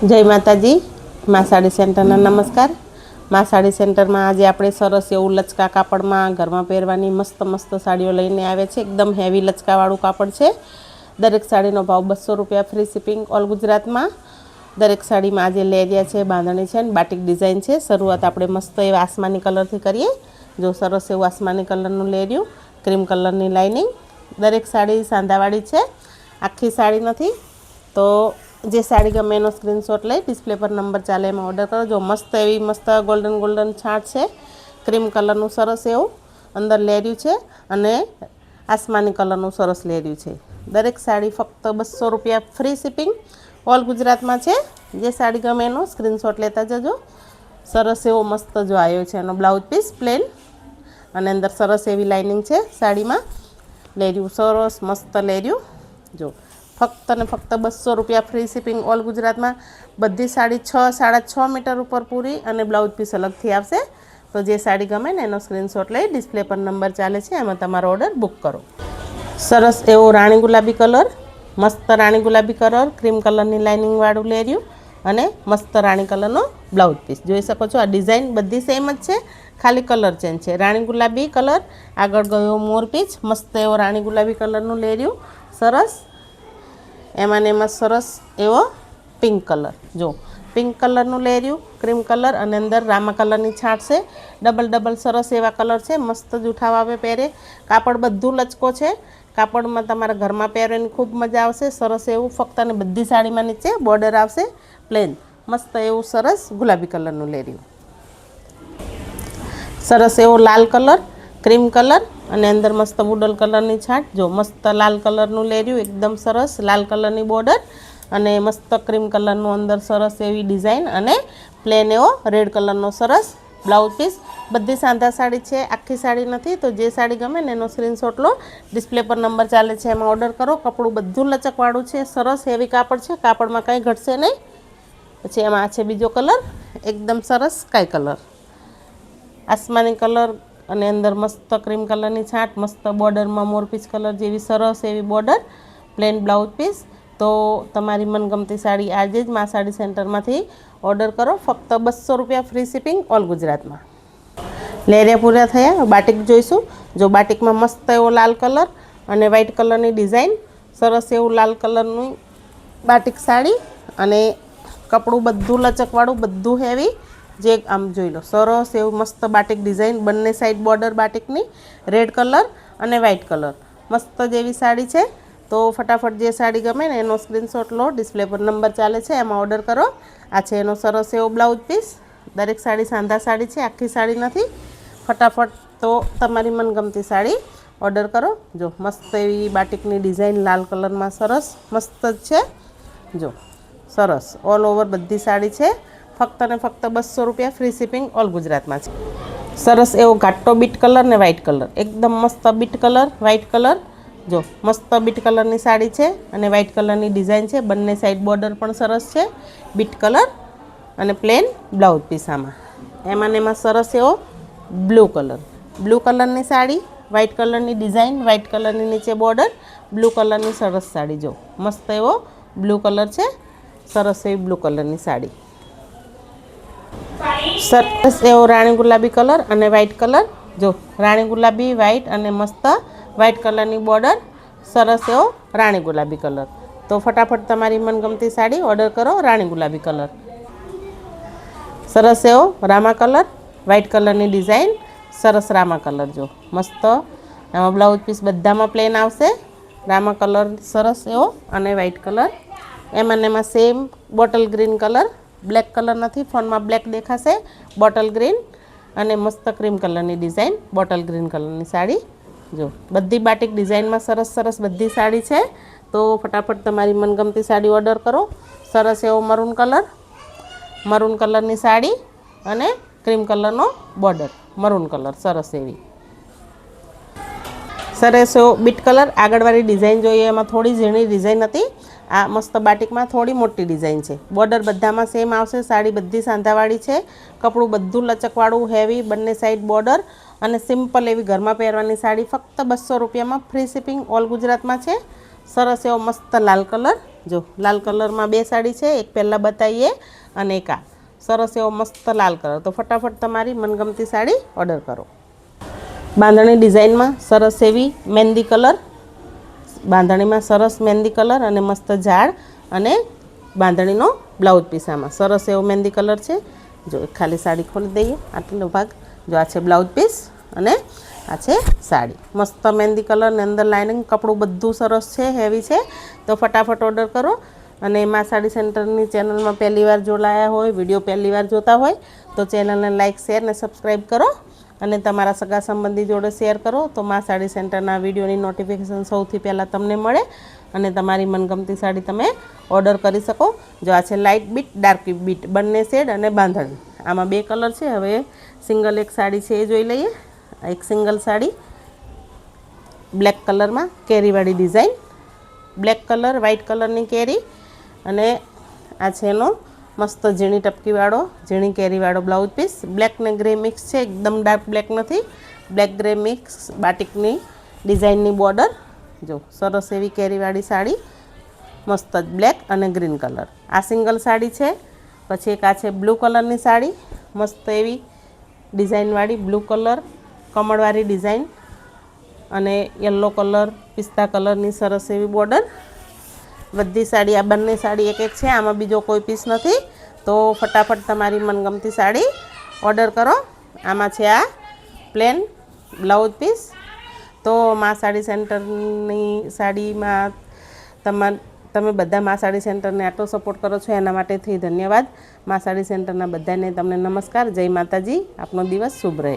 જય માતાજી, માં સાડી સેન્ટરના નમસ્કાર। માં સાડી સેન્ટરમાં આજે આપણે સરસ એવું લચકા કાપડમાં ઘરમાં પહેરવાની મસ્ત મસ્ત સાડીઓ લઈને આવ્યા છે। એકદમ હેવી લચકાવાળું કાપડ છે। દરેક સાડીનો ભાવ 200 રૂપિયા, ફ્રી શિપિંગ ઓલ ગુજરાતમાં। દરેક સાડીમાં આજે લેરિયા છે, બાંધણી છે અને બાટિક ડિઝાઇન છે। શરૂઆત આપણે મસ્ત એવા આસમાની કલરથી કરીએ। જો સરસ એવું આસમાની કલરનું લેરિયું, ક્રીમ કલરની લાઇનિંગ। દરેક સાડી સાંધાવાળી છે, આખી સાડી નથી। તો જે સાડી ગમે એનો સ્ક્રીનશોટ લઈ ડિસ્પ્લે પર નંબર ચાલે એમાં ઓર્ડર કરો। જો મસ્ત એવી મસ્ત ગોલ્ડન છાંટ છે, ક્રીમ કલરનું સરસ એવું અંદર લેર્યું છે અને આસમાની કલરનું સરસ લેર્યું છે। દરેક સાડી ફક્ત 200 રૂપિયા, ફ્રી શિપિંગ ઓલ ગુજરાતમાં છે। જે સાડી ગમે એનો સ્ક્રીનશોટ લેતા જજો। સરસ એવો મસ્ત જો આવ્યો છે એનો બ્લાઉઝ પીસ પ્લેન અને અંદર સરસ એવી લાઇનિંગ છે સાડીમાં। લેર્યું સરસ મસ્ત લેર્યું। જો ફક્ત ને ફક્ત 200 રૂપિયા, ફ્રી શિપિંગ ઓલ ગુજરાતમાં। બધી સાડી 6-6.5 મીટર ઉપર પૂરી અને બ્લાઉઝ પીસ અલગથી આવશે। તો જે સાડી ગમે ને એનો સ્ક્રીનશોટ લઈ ડિસ્પ્લે પર નંબર ચાલે છે એમાં તમારો ઓર્ડર બુક કરો। સરસ એવો રાણી ગુલાબી કલર, મસ્ત રાણી ગુલાબી કલર, ક્રીમ કલરની લાઇનિંગવાળું લેર્યું અને મસ્ત રાણી કલરનો બ્લાઉઝ પીસ જોઈ શકો છો। આ ડિઝાઇન બધી સેમ જ છે, ખાલી કલર ચેન્જ છે। રાણી ગુલાબી કલર, આગળ ગયો મોર પીચ, મસ્ત એવો રાણી ગુલાબી કલરનું લેર્યું સરસ। એમાં ને એમાં સરસ એવો પિંક કલર, જો પિંક કલરનું લેર્યું, ક્રીમ કલર અને અંદર રામા કલરની છાંટ છે। ડબલ સરસ એવા કલર છે, મસ્ત જૂઠાવ આવે પહેરે। કાપડ બધું લચકો છે, કાપડમાં તમારા ઘરમાં પહેરવાની ખૂબ મજા આવશે। સરસ એવું ફક્ત અને બધી સાડીમાં નીચે બોર્ડર આવશે પ્લેન, મસ્ત એવું સરસ ગુલાબી કલરનું લેર્યું। સરસ એવો લાલ કલર, ક્રીમ કલર અને અંદર મસ્ત વુડલ કલરની છાંટ। જો મસ્ત લાલ કલરનું લેર્યું, એકદમ સરસ લાલ કલરની બોર્ડર અને મસ્ત ક્રીમ કલરનું અંદર સરસ એવી ડિઝાઇન અને પ્લેન એવો રેડ કલરનો સરસ બ્લાઉઝ પીસ। બધી સાંધા સાડી છે, આખી સાડી નથી। તો જે સાડી ગમે ને એનો સ્ક્રીનશોટ લો, ડિસ્પ્લે પર નંબર ચાલે છે એમાં ઓર્ડર કરો। કપડું બધું લચકવાળું છે, સરસ હેવી કાપડ છે, કાપડમાં કંઈ ઘટશે નહીં। પછી એમાં આ છે બીજો કલર, એકદમ સરસ સ્કાય કલર, આસમાની કલર અને અંદર મસ્ત ક્રીમ કલરની છાંટ, મસ્ત બોર્ડરમાં મોરપીચ કલર જેવી સરસ એવી બોર્ડર, પ્લેન બ્લાઉઝ પીસ। તો તમારી મનગમતી સાડી આજે જ માં સાડી સેન્ટરમાંથી ઓર્ડર કરો, ફક્ત 200 રૂપિયા, ફ્રી શિપિંગ ઓલ ગુજરાતમાં। લેરિયા પૂરા થયા, બાટિક જોઈશું। જો બાટિકમાં મસ્ત એવો લાલ કલર અને વ્હાઇટ કલરની ડિઝાઇન, સરસ એવું લાલ કલરનું બાટિક સાડી અને કપડું બધું લચકવાળું, બધું હેવી। જે આમ જોઈ લો, સરસ એવું મસ્ત બાટિક ડિઝાઇન, બંને સાઈડ બોર્ડર બાટિકની, રેડ કલર અને વ્હાઇટ કલર, મસ્ત જેવી સાડી છે। તો ફટાફટ જે સાડી ગમે ને એનો સ્ક્રીનશોટ લો, ડિસ્પ્લે પર નંબર ચાલે છે એમાં ઓર્ડર કરો। આ છે એનો સરસ એવો બ્લાઉઝ પીસ। દરેક સાડી સાંધા સાડી છે, આખી સાડી નથી। ફટાફટ તો તમારી મનગમતી સાડી ઓર્ડર કરો। જો મસ્ત એવી બાટિકની ડિઝાઇન લાલ કલરમાં સરસ મસ્ત જ છે। જો સરસ ઓલ ઓવર બધી સાડી છે, ફક્ત ને ફક્ત 200 રૂપિયા, ફ્રી શિપિંગ ઓલ ગુજરાતમાં છે। સરસ એવો ઘાટો બીટ કલર ને વ્હાઇટ કલર, એકદમ મસ્ત બીટ કલર, વ્હાઇટ કલર। જો મસ્ત બીટ કલરની સાડી છે અને વ્હાઇટ કલરની ડિઝાઇન છે, બંને સાઈડ બોર્ડર પણ સરસ છે, બીટ કલર અને પ્લેન બ્લાઉઝ પીસ આમાં। એમાં ને એમાં સરસ એવો બ્લુ કલરની સાડી, વ્હાઇટ કલરની ડિઝાઇન, વ્હાઇટ કલરની નીચે બોર્ડર, બ્લુ કલરની સરસ સાડી। જો મસ્ત એવો બ્લુ કલર છે, સરસ એવી બ્લુ કલરની સાડી। સરસ એવો રાણી ગુલાબી કલર અને વ્હાઇટ કલર, જો રાણી ગુલાબી વ્હાઇટ અને મસ્ત વ્હાઇટ કલરની બોર્ડર, સરસ એવો રાણી ગુલાબી કલર। તો ફટાફટ તમારી મનગમતી સાડી ઓર્ડર કરો। રાણી ગુલાબી કલર, સરસ એવો રામા કલર, વ્હાઇટ કલરની ડિઝાઇન, સરસ રામા કલર। જો મસ્ત એમાં બ્લાઉઝ પીસ બધામાં પ્લેન આવશે, રામા કલર સરસ એવો અને વ્હાઇટ કલર। એમાં ને એમાં same bottle green colour, black colour નથી, ફોનમાં બ્લેક દેખાશે, બોટલ ગ્રીન અને મસ્ત ક્રીમ કલરની ડિઝાઇન, બોટલ ગ્રીન કલરની સાડી। જો બધી બાટિક ડિઝાઇનમાં સરસ બધી સાડી છે। તો ફટાફટ તમારી મનગમતી સાડી ઓર્ડર કરો। સરસ એવો મરૂન કલરની સાડી અને ક્રીમ કલરનો બોર્ડર, મરૂન કલર સરસ એવી, સરસ એવો બીટ કલર। આગળવાળી ડિઝાઇન જોઈએ એમાં થોડી ઝીણી ડિઝાઇન હતી, આ મસ્ત બાટિકમાં થોડી મોટી ડિઝાઇન છે। બોર્ડર બધામાં સેમ આવશે, સાડી બધી સાંધાવાળી છે, કપડું બધું લચકવાળું હેવી, બંને સાઈડ બોર્ડર અને સિમ્પલ એવી ઘરમાં પહેરવાની સાડી, ફક્ત 200 રૂપિયામાં, ફ્રી શિપિંગ ઓલ ગુજરાતમાં છે। સરસ એવો મસ્ત લાલ કલર, જો લાલ કલરમાં બે સાડી છે, એક પહેલાં બતાવીએ અને એક આ સરસ એવો મસ્ત લાલ કલર. તો ફટાફટ તમારી મનગમતી સાડી ઓર્ડર કરો. બાંધણી ડિઝાઇનમાં સરસ એવી મહેંદી કલર, બાંધણીમાં સરસ મહેંદી કલર અને મસ્ત ઝાડ અને બાંધણીનો બ્લાઉઝ પીસ. આમાં સરસ એવો મહેંદી કલર છે. જો એક ખાલી સાડી ખોલી દઈએ, આટલો ભાગ. જો આ છે બ્લાઉઝ પીસ અને આ છે સાડી. મસ્ત મહેંદી કલર ને અંદર લાઇનિંગ, કપડું બધું સરસ છે, હેવી છે. તો ફટાફટ ઓર્ડર કરો. અને મા સાડી સેન્ટરની ચેનલમાં પહેલી વાર જોડાયા હોય, વિડીયો પહેલી વાર જોતા હોય તો ચેનલને લાઇક, શેર ને સબસ્ક્રાઈબ કરો અને તમારા સગા સંબંધી જોડે શેર કરો. તો મા સાડી સેન્ટરના વિડીયોની નોટિફિકેશન સૌથી પહેલાં તમને મળે અને તમારી મનગમતી સાડી તમે ઓર્ડર કરી શકો. જો આ છે લાઇટ બીટ, ડાર્ક બીટ બંને શેડ અને બાંધણી. આમાં બે કલર છે. હવે સિંગલ એક સાડી છે એ જોઈ લઈએ. એક સિંગલ સાડી બ્લેક કલરમાં, કેરીવાળી ડિઝાઇન, બ્લેક કલર, વ્હાઇટ કલરની કેરી અને આ છે એનો મસ્ત ઝીણી ટપકીવાળો, ઝીણી કેરીવાળો બ્લાઉઝ પીસ. બ્લેક ને ગ્રે મિક્સ છે, એકદમ ડાર્ક બ્લેક નથી, બ્લેક ગ્રે મિક્સ, બાટિકની ડિઝાઇનની બોર્ડર. જો સરસ એવી કેરીવાળી સાડી, મસ્ત જ બ્લેક અને ગ્રીન કલર. આ સિંગલ સાડી છે. પછી એક આ છે બ્લુ કલરની સાડી, મસ્ત એવી ડિઝાઇનવાળી, બ્લુ કલર, કમળવાળી ડિઝાઇન અને યલો કલર, પિસ્તા કલરની સરસ એવી બોર્ડર. બધી સાડી, આ બંને સાડી એક એક છે, આમાં બીજો કોઈ પીસ નથી. તો ફટાફટ તમારી મનગમતી સાડી ઓર્ડર કરો. આમાં છે આ પ્લેન બ્લાઉઝ પીસ. તો મા સાડી સેન્ટરની સાડીમાં તમે બધા મા સાડી સેન્ટરને આટલો સપોર્ટ કરો છો એના માટેથી ધન્યવાદ. મા સાડી સેન્ટરના બધાને તમને નમસ્કાર. જય માતાજી. આપનો દિવસ શુભ રહે.